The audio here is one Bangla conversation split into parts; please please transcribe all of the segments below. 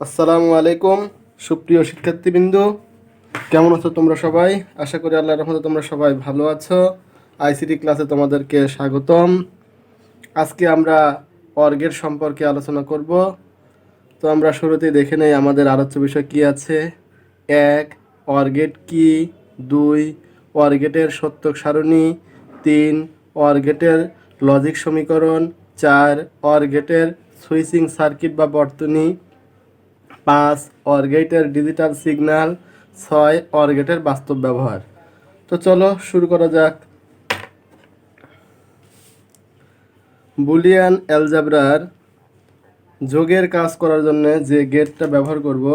আসসালামু আলাইকুম সুপ্রিয় শিক্ষার্থীবৃন্দ, কেমন আছো তোমরা সবাই? আশা করি আল্লাহর রহমতে তোমরা সবাই ভালো আছো। আইসিটি ক্লাসে তোমাদেরকে স্বাগতম। আজকে আমরা অর্গের সম্পর্কে আলোচনা করব। তো আমরা শুরুতেই দেখে নেই আমাদের আলোচ্য বিষয় কি আছে। 1. অর্গেট কি। 2. অর্গেটের সত্যক সারণী। 3. অর্গেটের লজিক সমীকরণ। 4. অর্গেটের সুইচিং সার্কিট বা বর্তনী। 5. অর্গেটের ডিজিটাল সিগন্যাল। 6. অর্গেটের বাস্তব ব্যবহার। তো চলো শুরু করা যাক। বুলিয়ান অ্যালজেব্রার যোগের কাজ করার জন্য যে গেটটা ব্যবহার করব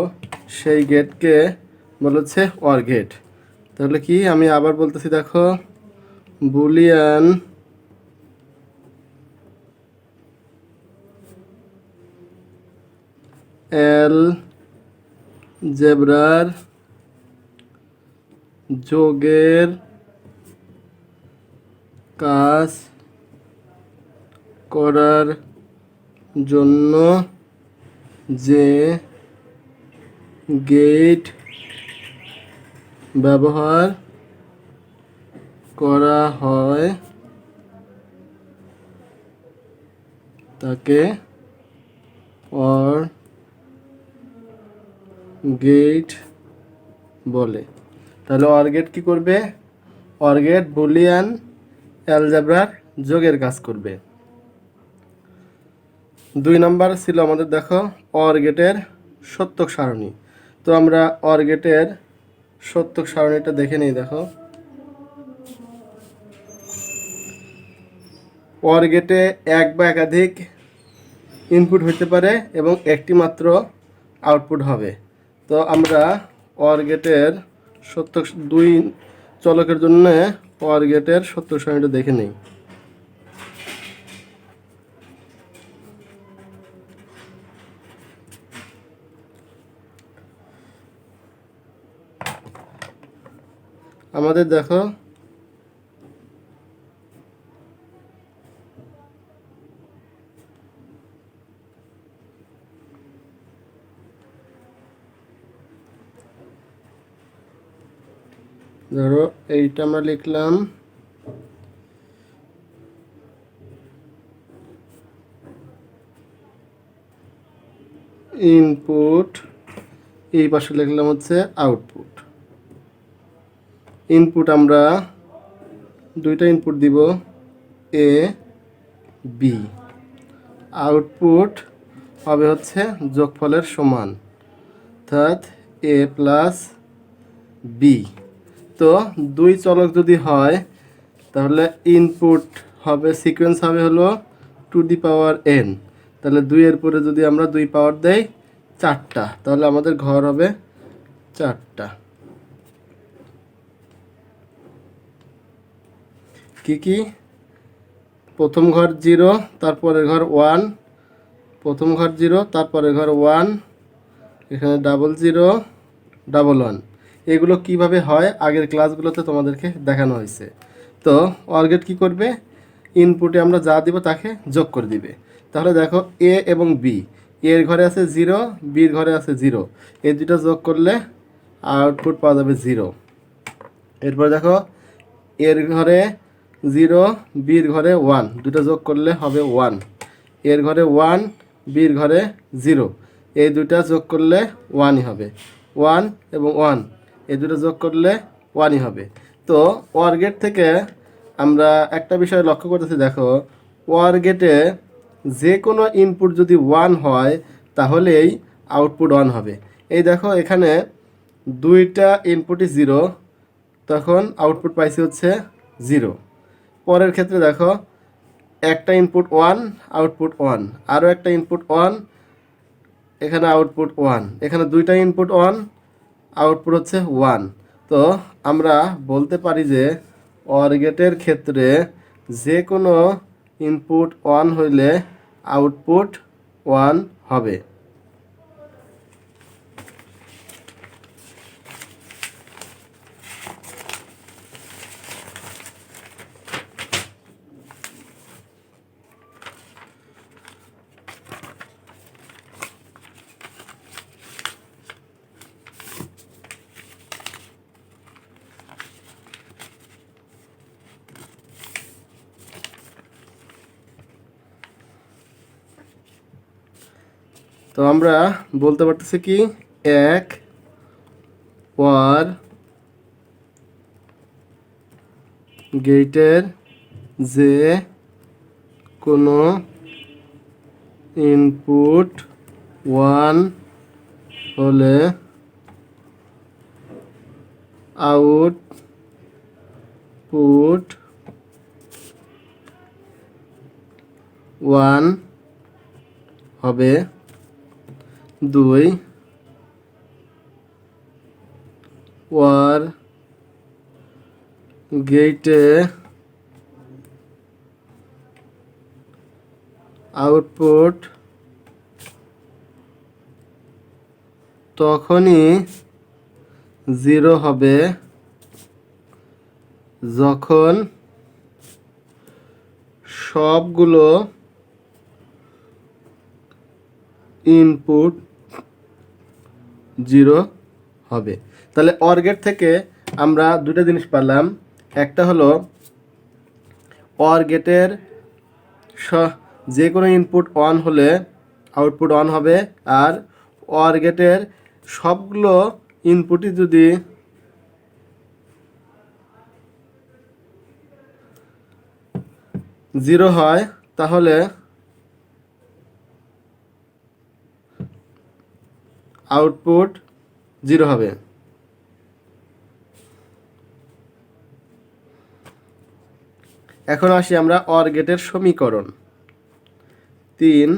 সেই গেটকে বলেছে অর্গেট। তাহলে কি আমি আবার বলতেছি, দেখো, বুলিয়ান অ্যালজেব্রার যোগের কাজ করার জন্য যে গেট ব্যবহার করা হয় তাকে অর গেট বলে। তাহলে অর গেট কি করবে? অর গেট বুলিয়ান অ্যালজেব্রার যোগের কাজ করবে। 2 নাম্বার ছিল আমাদের, দেখো, অর গেটের সত্যক সারণী। তো আমরা অর গেটের সত্যক সারণীটা দেখে নিই। দেখো, অর গেটে এক বা একাধিক ইনপুট হতে পারে এবং একটি মাত্র আউটপুট হবে। তো আমরা অর গেটের সত্যক 2 চলকের জন্য অর গেটের সত্যক সারণীটা দেখে নিই। আমাদের দেখো, ধরো এইটা আমরা লিখলাম ইনপুট, এই পাশে লিখলাম হচ্ছে আউটপুট। ইনপুট আমরা 2টা ইনপুট দিব, এ বি। আউটপুট হবে হচ্ছে যোগফলের সমান, অর্থাৎ এ প্লাস বি। তো 2 চলক যদি হয় তাহলে ইনপুট হবে, সিকোয়েন্স হবে হলো 2n। তাহলে 2 এর পরে যদি আমরা 2 পাওয়ার দেই 4টা, তাহলে আমাদের ঘর হবে 4টা। কি কি? প্রথম ঘর 0, তারপরের ঘর 1, প্রথম ঘর 0, তারপরের ঘর 1, এখানে 00, 11। এগুলো কিভাবে হয় আগের ক্লাসগুলোতে তোমাদেরকে দেখানো হয়েছে। তো অর্গেট কি করবে? ইনপুটে আমরা যা দিব তাকে যোগ করে দিবে। তাহলে দেখো, এ এবং বি, এর ঘরে আছে 0, বির ঘরে আছে 0, এই দুটো যোগ করলে আউটপুট পাওয়া যাবে 0। এরপর দেখো, এর ঘরে 0, বির ঘরে 1, দুটো যোগ করলে হবে 1। এর ঘরে 1, বির ঘরে 0, এই দুটা যোগ করলে 1ই হবে। 1 এবং 1 এই দুটো যোগ করলে 1ই হবে। তো ওয়ার গেট থেকে আমরা একটা বিষয় লক্ষ্য করতেছি, দেখো, ওয়ার গেটে যে কোনো ইনপুট যদি 1 হয় তাহলেই আউটপুট 1 হবে। এই দেখো, এখানে 2টা ইনপুটই 0, তখন আউটপুট পাইছি হচ্ছে 0। পরের ক্ষেত্রে দেখো, একটা ইনপুট 1, আউটপুট 1, আরও একটা ইনপুট 1, এখানে আউটপুট 1, এখানে 2টা ইনপুট 1, আউটপুট হচ্ছে 1। তো আমরা বলতে পারি যে অর গেটের ক্ষেত্রে যে কোনো ইনপুট 1 হইলে আউটপুট 1 হবে। তো আমরা বলতে পারতেছি কি এক ওয়ার গেটের যে কোনো ইনপুট 1 হলে আউটপুট 1 হবে। 2 ওয়ার গেটে আউটপুট তখনই 0 হবে যখন সবগুলো ইনপুট 0 হবে। তাহলে অর গেট থেকে আমরা দুটো জিনিস পেলাম। একটা হলো অর গেটের যে কোনো ইনপুট 1 হলে আউটপুট 1 হবে, আর অর গেটের সবগুলো ইনপুটই যদি 0 হয় তাহলে আউটপুট 0 হবে। এখন আসি আমরা অর গেটের সমীকরণ। 3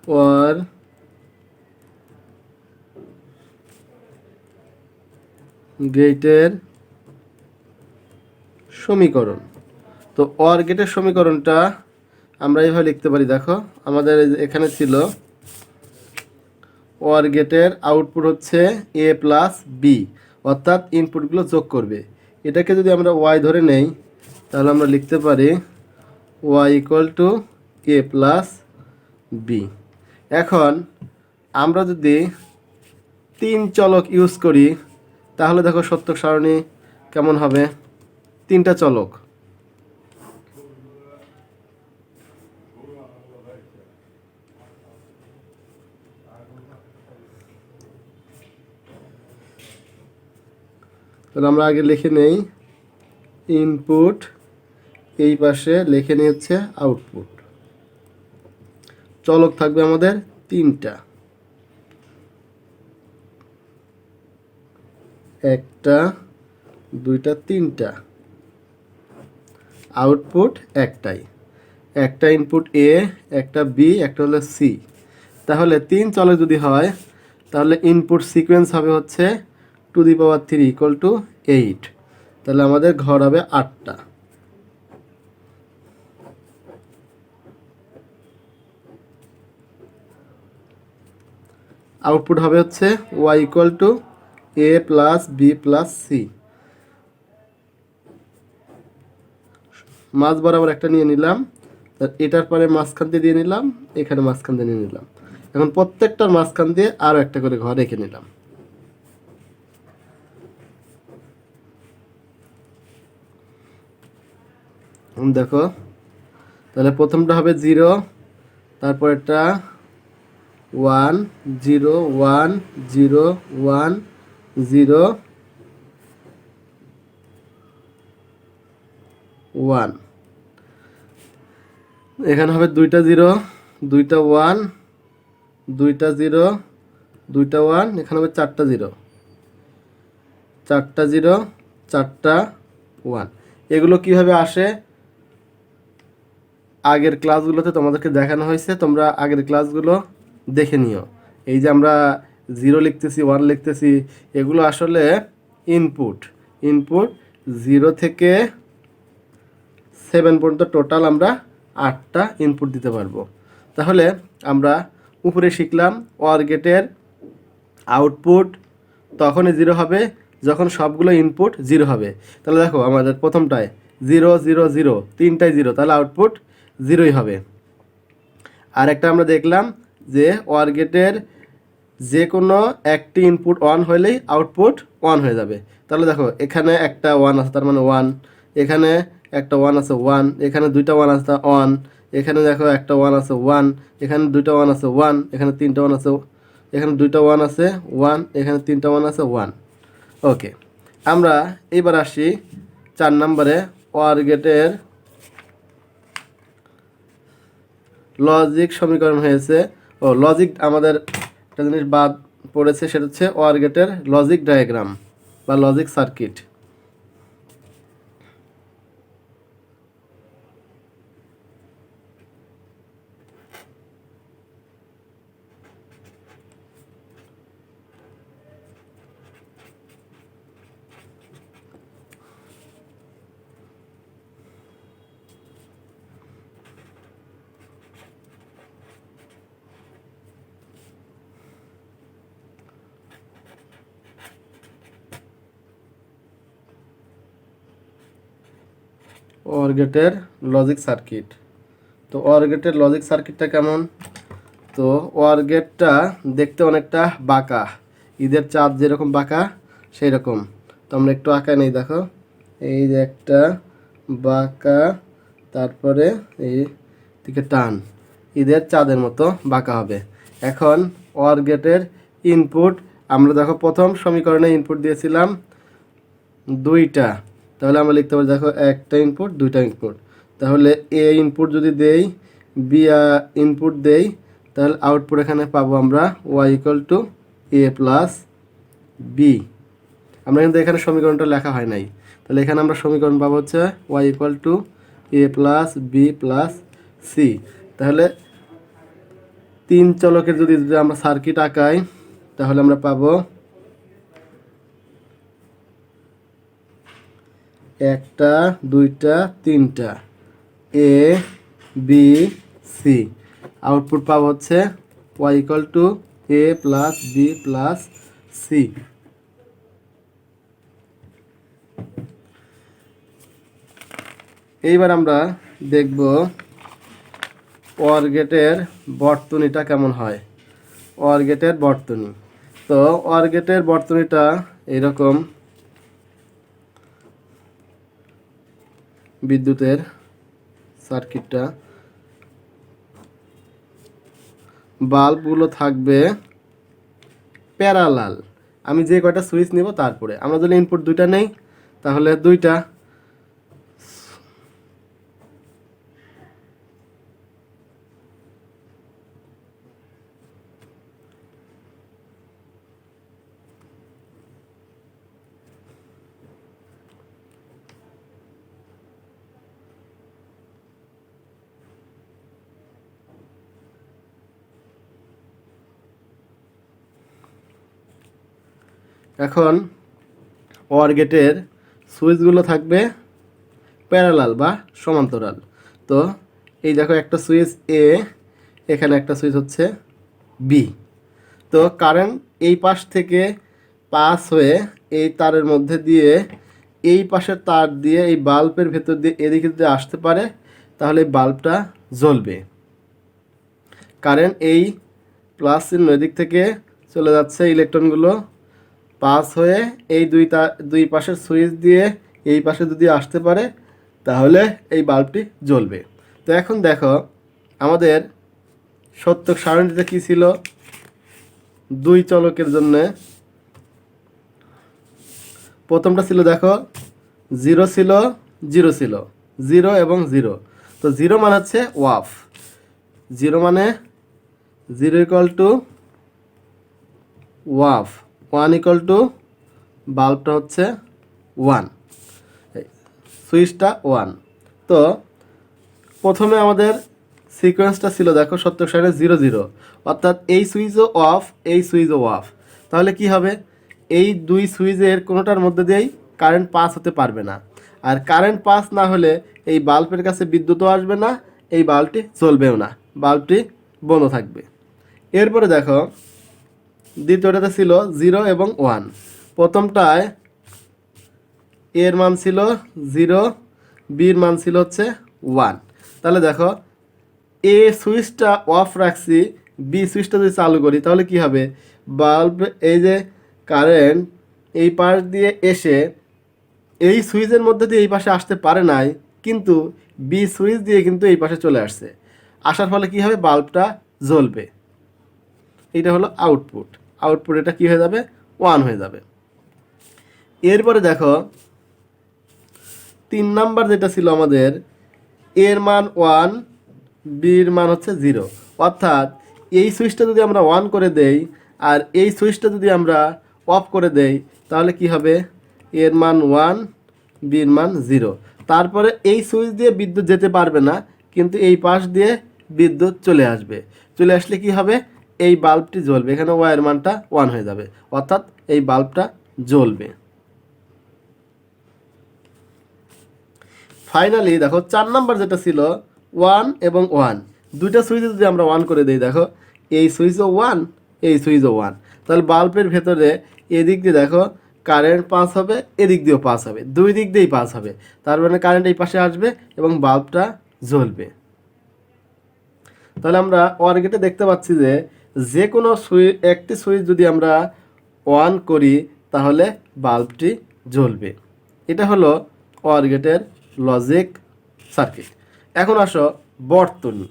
অর গেটের সমীকরণ। তো অর গেটের সমীকরণটা আমরা এইভাবে লিখতে পারি। দেখো আমাদের এখানে ছিল অর গেটের আউটপুট হচ্ছে এ প্লাস বি, অর্থাৎ ইনপুটগুলো যোগ করবে। এটাকে যদি আমরা ওয়াই ধরে নেই তাহলে আমরা লিখতে পারি Y equal to A plus B. এখন আমরা যদি 3 চলক ইউজ করি তাহলে দেখো সত্যক সারণী কেমন হবে। 3টা চলক, তাহলে আমরা আগে লিখে নেই ইনপুট, এই পাশে লিখে নিই হচ্ছে আউটপুট। চলক থাকবে আমাদের 3টা, 1টা 2টা 3টা। আউটপুট একটাই, একটা ইনপুট এ, একটা বি, একটা হলো সি। তাহলে 3 চলক যদি হয় তাহলে ইনপুট সিকোয়েন্স হবে হচ্ছে 2^3 ইকুয়াল টু 8। তাহলে আমাদের ঘর হবে 8টা। আউটপুট হবে হচ্ছে y equal to A plus B plus C. মাঝ বরাবর একটা নিয়ে নিলাম, এটার পরে মাঝখান দিয়ে নিলাম, এখানে মাঝখান দিয়ে নিয়ে নিলাম। এখন প্রত্যেকটার মাঝখান দিয়ে আরও একটা করে ঘর রেখে নিলাম। দেখো তাহলে প্রথমটা হবে 0, তারপর এটা 1 0 1 0 1 0 1। এখানে হবে 2টা 0 2টা 1 2টা 0 2টা 1। এখানে হবে 4টা 0 4টা 0 4টা 1। এগুলো কিভাবে আসে আগের ক্লাসগুলোতে তোমাদেরকে দেখানো হয়েছে, তোমরা আগের ক্লাসগুলো দেখে নিও। এই যে আমরা 0 লিখতেছি 1 লিখতেছি, এগুলো আসলে ইনপুট। 0 থেকে 7 পর্যন্ত টোটাল আমরা 8টা ইনপুট দিতে পারবো। তাহলে আমরা উপরে শিখলাম অর গেটের আউটপুট তখনই 0 হবে যখন সবগুলো ইনপুট 0 হবে। তাহলে দেখো আমাদের প্রথমটায় 0 0 0, 3টাই 0, তাহলে আউটপুট 0ই হবে। আর একটা আমরা দেখলাম যে অর গেটের যে কোনো একটি ইনপুট 1 হলেই আউটপুট 1 হয়ে যাবে। তাহলে দেখো এখানে একটা 1 আছে তার মানে 1, এখানে একটা 1 আছে 1, এখানে 2টা 1 আছে 1, এখানে দেখো একটা ওয়ান আছে ওয়ান, এখানে দুইটা ওয়ান আছে ওয়ান, এখানে তিনটা ওয়ান আছে, এখানে দুইটা ওয়ান আছে ওয়ান, এখানে তিনটা ওয়ান আছে ওয়ান। ওকে, আমরা এবার আসি 4 নম্বরে, OR গেটের লজিক সমীকরণ হয়েছে। লজিক আমাদের একটা জিনিস বাদ পড়েছে, সেটা হচ্ছে OR গেটের লজিক ডায়াগ্রাম বা লজিক সার্কিট। OR গেটের লজিক সার্কিট। তো OR গেটের লজিক সার্কিটটা কেমন? তো OR গেটটা দেখতে অনেকটা বাঁকা, ঈদের চাঁদ যেরকম বাঁকা সেই রকম। তো আমরা একটু আঁকায় নেই, দেখো এই যে একটা বাঁকা, তারপরে এই দিকে টান, ঈদের চাঁদের মতো বাঁকা হবে। এখন OR গেটের ইনপুট আমরা দেখো প্রথম সমীকরণে ইনপুট দিয়েছিলাম দুইটা, তাহলে আমরা লিখতে পারি দেখো একটা ইনপুট দুইটা ইনপুট। তাহলে এ ইনপুট যদি দেই, বি ইনপুট দেই, তাহলে আউটপুট এখানে পাবো আমরা y = a + b। আমরা কিন্তু এখানে সমীকরণটা লেখা হয় নাই, তাহলে এখানে আমরা সমীকরণ পাবো হচ্ছে y = a + b + c। তাহলে 3 চলকের যদি আমরা সার্কিট আঁকাই, তাহলে আমরা পাবো একটা দুইটা তিনটা, এ বি সি। আউটপুট পাবো হচ্ছে y = a + b + c। এইবার আমরা দেখব OR গেটের বর্তনীটা কেমন হয়। OR গেটের বর্তনী, তো OR গেটের বর্তনীটা এরকম। বিদ্যুতের সার্কিটটা, বাল্বগুলো থাকবে প্যারালাল। আমি যে কয়টা সুইচ নিব তারপরে, আমরা যদি ইনপুট দুইটা নেই তাহলে দুইটা, এখন OR গেটের সুইচগুলো থাকবে প্যারালাল বা সমান্তরাল। তো এই দেখো একটা সুইচ এ, এখানে একটা সুইচ হচ্ছে বি। তো কারেন্ট এই পাশ থেকে পাস হয়ে এই তারের মধ্যে দিয়ে এই পাশের তার দিয়ে এই বাল্বের ভেতর দিয়ে এদিকে যদি আসতে পারে, তাহলে এই বাল্বটা জ্বলবে। কারেন্ট এই প্লাস চিহ্ন এদিক থেকে চলে যাচ্ছে, ইলেকট্রনগুলো পাস হয়ে এই দুই পাশের সুইচ দিয়ে এই পাশে যদি আসতে পারে, তাহলে এই বাল্বটি জ্বলবে। তো এখন দেখো আমাদের সত্যক সারণীতে কী ছিল? দুই চলকের জন্য প্রথমটা ছিল দেখো 0 ছিল 0 ছিল, 0 এবং 0। তো 0 মানে হচ্ছে ওয়াফ, 0 মানে 0 = ওয়াফ, 1 = বাল্বটা হচ্ছে 1, সুইচটা 1। তো প্রথমে আমাদের সিকোয়েন্সটা ছিল দেখো সত্যক সারণী 0 0, অর্থাৎ এই সুইচও অফ, এই সুইচও অফ। তাহলে কি হবে? এই দুই সুইচের কোনোটার মধ্যে দিয়েই কারেন্ট পাস হতে পারবে না। আর কারেন্ট পাস না হলে এই বাল্বের কাছে বিদ্যুৎও আসবে না, এই বাল্বটি জ্বলবেও না, বাল্বটি বন্ধ থাকবে। এরপরে দেখো দ্বিতীয়টাতে ছিল 0 এবং 1। প্রথমটায় এর মান ছিল 0, বির মান ছিল হচ্ছে 1। তাহলে দেখো এ সুইচটা অফ রাখছি, বি সুইচটা যদি চালু করি তাহলে কি হবে? বাল্ব এই যে কারেন্ট এই পাশ দিয়ে এসে এই সুইচের মধ্যে দিয়ে এই পাশে আসতে পারে নাই, কিন্তু বি সুইচ দিয়ে কিন্তু এই পাশে চলে আসছে। আসার ফলে কি হবে, বাল্বটা জ্বলবে। এটা হলো আউটপুট। আউটপুট এটা কি হয়ে যাবে, 1 হয়ে যাবে। এরপরে দেখো 3 নাম্বার যেটা ছিল আমাদের, এর মান 1, বির মান হচ্ছে 0। অর্থাৎ এই সুইচটা যদি আমরা অন করে দেই আর এই সুইচটা যদি আমরা অফ করে দেই, তাহলে কি হবে, এর মান 1, বির মান 0। তারপরে এই সুইচ দিয়ে বিদ্যুৎ যেতে পারবে না, কিন্তু এই পাশ দিয়ে বিদ্যুৎ চলে আসবে। চলে আসলে কি হবে, এই বাল্বটি জ্বলবে। এখানে ওয়ার মানটা 1 হয়ে যাবে, অর্থাৎ এই বাল্বটা জ্বলবে। ফাইনালি দেখো 4 নাম্বার যেটা ছিল 1 এবং 1, দুইটা সুইচ যদি আমরা অন করে দিই, দেখো এই সুইচও 1, এই সুইচও 1, তাহলে বাল্বের ভেতরে এদিক দিয়ে দেখো কারেন্ট পাস হবে, এদিক দিয়েও পাস হবে, দুই দিক দিয়েই পাস হবে। তার মানে কারেন্ট এই পাশে আসবে এবং বাল্বটা জ্বলবে। তাহলে আমরা OR গেটে দেখতে পাচ্ছি যে যে কোনো একটি সুইচ যদি আমরা অন করি তাহলে বাল্বটি জ্বলবে। এটা হলো OR গেটের লজিক সার্কিট। এখন আসো বর্তনী।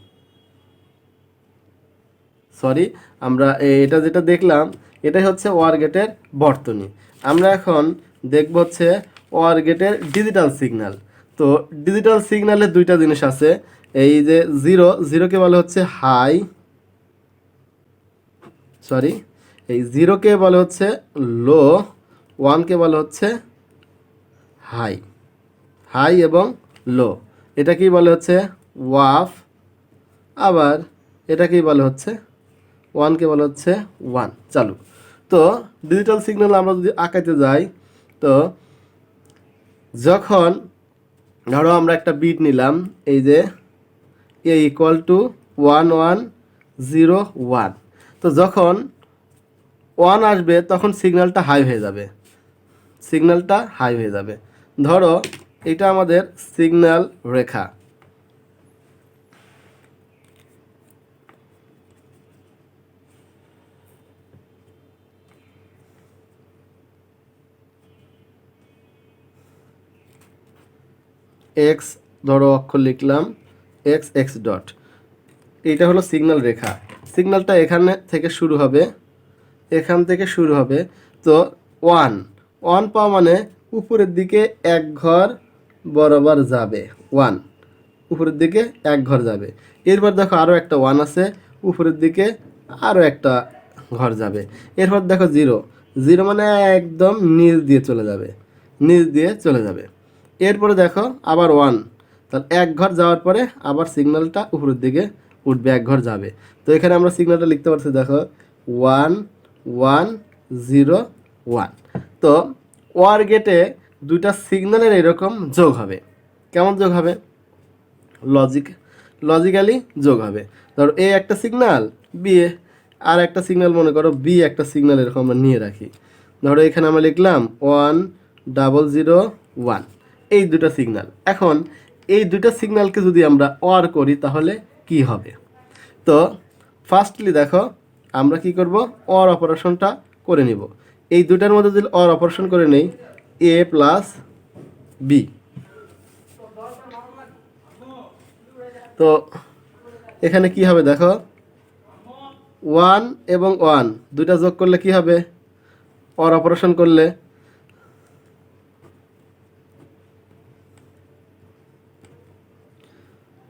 আমরা এটা যেটা দেখলাম এটাই হচ্ছে OR গেটের বর্তনী। আমরা এখন দেখব হচ্ছে OR গেটের ডিজিটাল সিগন্যাল। তো ডিজিটাল সিগন্যালে দুইটা জিনিস আছে। এই যে জিরোকে বলে হচ্ছে হাই, এই জিরোকে বলে হচ্ছে লো, 1কে বলে হচ্ছে হাই। হাই এবং লো এটাকেই বলে হচ্ছে ওয়াফ, আবার এটাকেই বলে হচ্ছে 1কে বলে হচ্ছে 1 চালু। তো ডিজিটাল সিগন্যাল আমরা যদি আঁকাইতে যাই, তো যখন ধরো আমরা একটা বিট নিলাম, এই যে এ ইকুয়াল টু 1 1 0 1, তো যখন 1 আসবে তখন সিগন্যালটা হাই হয়ে যাবে, সিগন্যালটা হাই হয়ে যাবে। ধরো এটা আমাদের সিগন্যাল রেখা। এক্স ধরো অক্ষর লিখলাম, এক্স এক্স ডট, এইটা হলো সিগন্যাল রেখা। সিগন্যালটা এখানে থেকে শুরু হবে, এখান থেকে শুরু হবে। তো 1 পাওয়া মানে উপরের দিকে এক ঘর বরাবর যাবে, 1 উপরের দিকে এক ঘর যাবে। এরপর দেখো আরও একটা 1 আছে, উপরের দিকে আরও একটা ঘর যাবে। এরপর দেখো 0 মানে একদম নিচ দিয়ে চলে যাবে, নিচ দিয়ে চলে যাবে। এরপরে দেখো আবার 1, তাহলে এক ঘর যাওয়ার পরে আবার সিগন্যালটা উপরের দিকে উঠবে, এক ঘর যাবে। তো এখানে আমরা সিগন্যালটা লিখতে পারছি, দেখো 1 1 0 1। তো OR গেটে দুইটা সিগন্যালের এরকম যোগ হবে। কেমন যোগ হবে, লজিক্যালি যোগ হবে। ধরো এ একটা সিগন্যাল, বি আর একটা সিগন্যাল, মনে করো বি একটা সিগন্যাল, এরকম আমরা নিয়ে রাখি। ধরো এখানে আমরা লিখলাম 1 0 0 1, এই দুটো সিগন্যাল। এখন এই দুটো সিগন্যালকে যদি আমরা OR করি তাহলে কি হবে। তো ফার্স্টলি দেখো আমরা কি করব, OR অপারেশনটা করে নিব। এই দুটার মধ্যে যদি OR অপারেশন করে নেই, এ প্লাস বি, তো এখানে কি হবে দেখো 1 এবং 1 দুইটা যোগ করলে কি হবে, OR অপারেশন করলে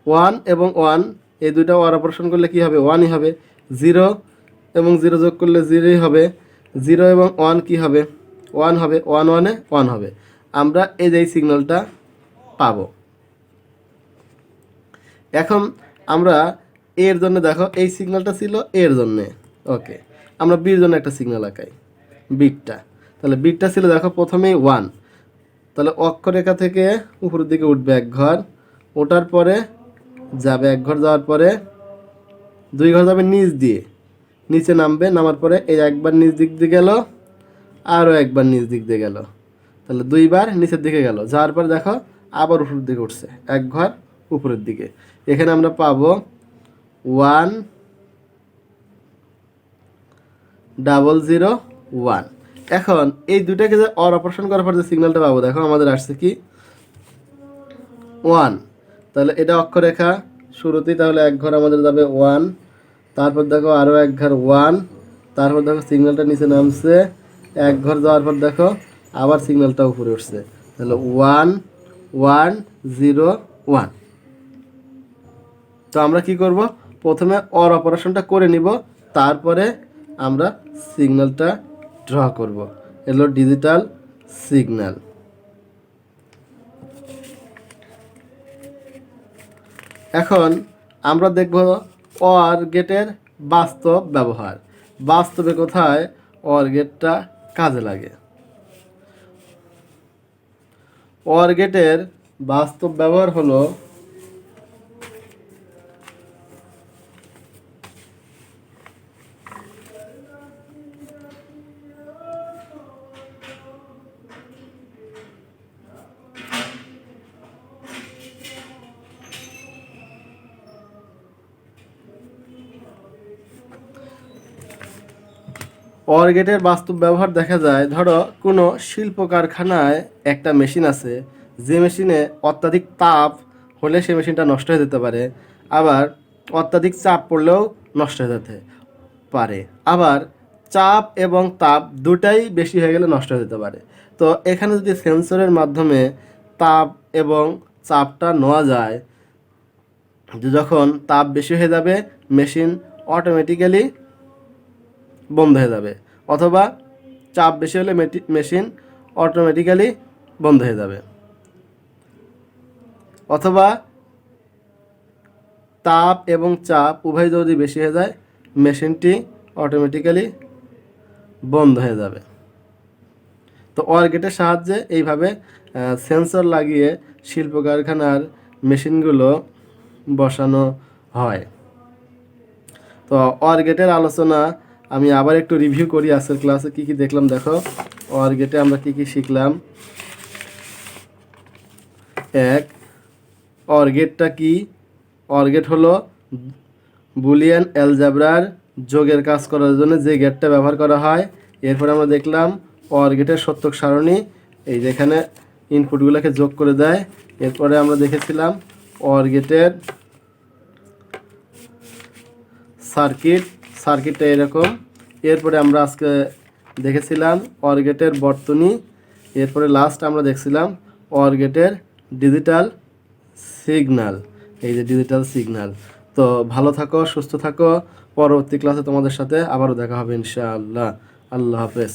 1 এবং 1 এই দুইটা OR অপারেশন করলে কি হবে, 1ই হবে। 0 এবং 0 যোগ করলে 0ই হবে। 0 এবং 1 কি হবে, 1 হবে। 1 1-এ 1 হবে। আমরা এই যে সিগন্যালটা পাবো। এখন আমরা এর জন্য দেখো এই সিগন্যালটা ছিল এর জন্যে, ওকে, আমরা বির জন্য একটা সিগন্যাল আঁকাই, বিটটা। তাহলে বিটটা ছিল দেখো প্রথমেই 1, তাহলে অক্ষরেখা থেকে উপরের দিকে উঠবে এক ঘর, ওঠার পরে যাবে এক ঘর, যাওয়ার পরে 2 ঘর যাবে নিচ দিয়ে, নিচে নামবে, নামার পরে এই একবার নিচ দিক দিয়ে গেল, আরও একবার নিচ দিক দিয়ে গেল, তাহলে 2বার নিচের দিকে গেল, যাওয়ার পর দেখো আবার উপরের দিকে উঠছে এক ঘর উপরের দিকে। এখানে আমরা পাবো 1 0 0 1। এখন এই দুটাকে যে OR অপারেশন করার পর যে সিগন্যালটা পাবো, দেখো আমাদের আসছে কি 1, তাহলে এটা অক্ষরেখা শুরুতেই তাহলে এক ঘর আমাদের যাবে 1, তারপর দেখো আরও এক ঘর 1, তারপর দেখো সিগন্যালটা নিচে নামছে, এক ঘর যাওয়ার পর দেখো আবার সিগন্যালটা উপরে উঠছে, তাহলে 1 1 0 1। তো আমরা কি করব, প্রথমে অর অপারেশনটা করে নিব, তারপরে আমরা সিগন্যালটা ড্র করব। এলো ডিজিটাল সিগন্যাল। এখন আমরা দেখব অর গেটের বাস্তব ব্যবহার। বাস্তবে কোথায় অর গেটটা কাজে লাগে। অর গেটের বাস্তব ব্যবহার হলো অর গেটের বাস্তব ব্যবহার দেখা যায়, ধরো কোনো শিল্প কারখানায় একটা মেশিন আছে, যে মেশিনে অত্যাধিক তাপ হলে সেই মেশিনটা নষ্ট হয়ে যেতে পারে, আবার অত্যাধিক চাপ পড়লেও নষ্ট হয়ে যেতে পারে, আবার চাপ এবং তাপ দুটাই বেশি হয়ে গেলে নষ্ট হয়ে যেতে পারে। তো এখানে যদি সেন্সরের মাধ্যমে তাপ এবং চাপটা নেওয়া যায়, যখন তাপ বেশি হয়ে যাবে মেশিন অটোমেটিক্যালি বন্ধ হয়ে যাবে, অথবা চাপ বেশি হলে মেশিন অটোমেটিক্যালি বন্ধ হয়ে যাবে, অথবা তাপ এবং চাপ উভয় যদি বেশি হয়ে যায় মেশিনটি অটোমেটিক্যালি বন্ধ হয়ে যাবে। তো অর গেটের সাহায্যে এইভাবে সেন্সর লাগিয়ে শিল্প কারখানার মেশিনগুলো বসানো হয়। তো অর গেটের আলোচনা আমি আবার একটু রিভিউ করি আজকের ক্লাসে কি কি দেখলাম। দেখো অর গেটে আমরা কি কি শিখলাম। এক, অর গেটটা কি? অর গেট হলো বুলিয়ান অ্যালজেব্রার যোগের কাজ করার জন্য যে গেটটা ব্যবহার করা হয়। এরপরে আমরা দেখলাম অর গেটের সত্যক সারণী, এই যেখানে ইনপুটগুলোকে যোগ করে দেয়। এরপরে আমরা দেখেছিলাম অর গেটের সার্কিটটা এরকম। এরপরে আমরা আজকে দেখেছিলাম অর গেটের বর্তনী। এরপরে লাস্ট আমরা দেখছিলাম অর গেটের ডিজিটাল সিগন্যাল, এই যে ডিজিটাল সিগন্যাল। তো ভালো থাকো, সুস্থ থাকো। পরবর্তী ক্লাসে তোমাদের সাথে আবারও দেখা হবে ইনশাআল্লাহ। আল্লাহ হাফেজ।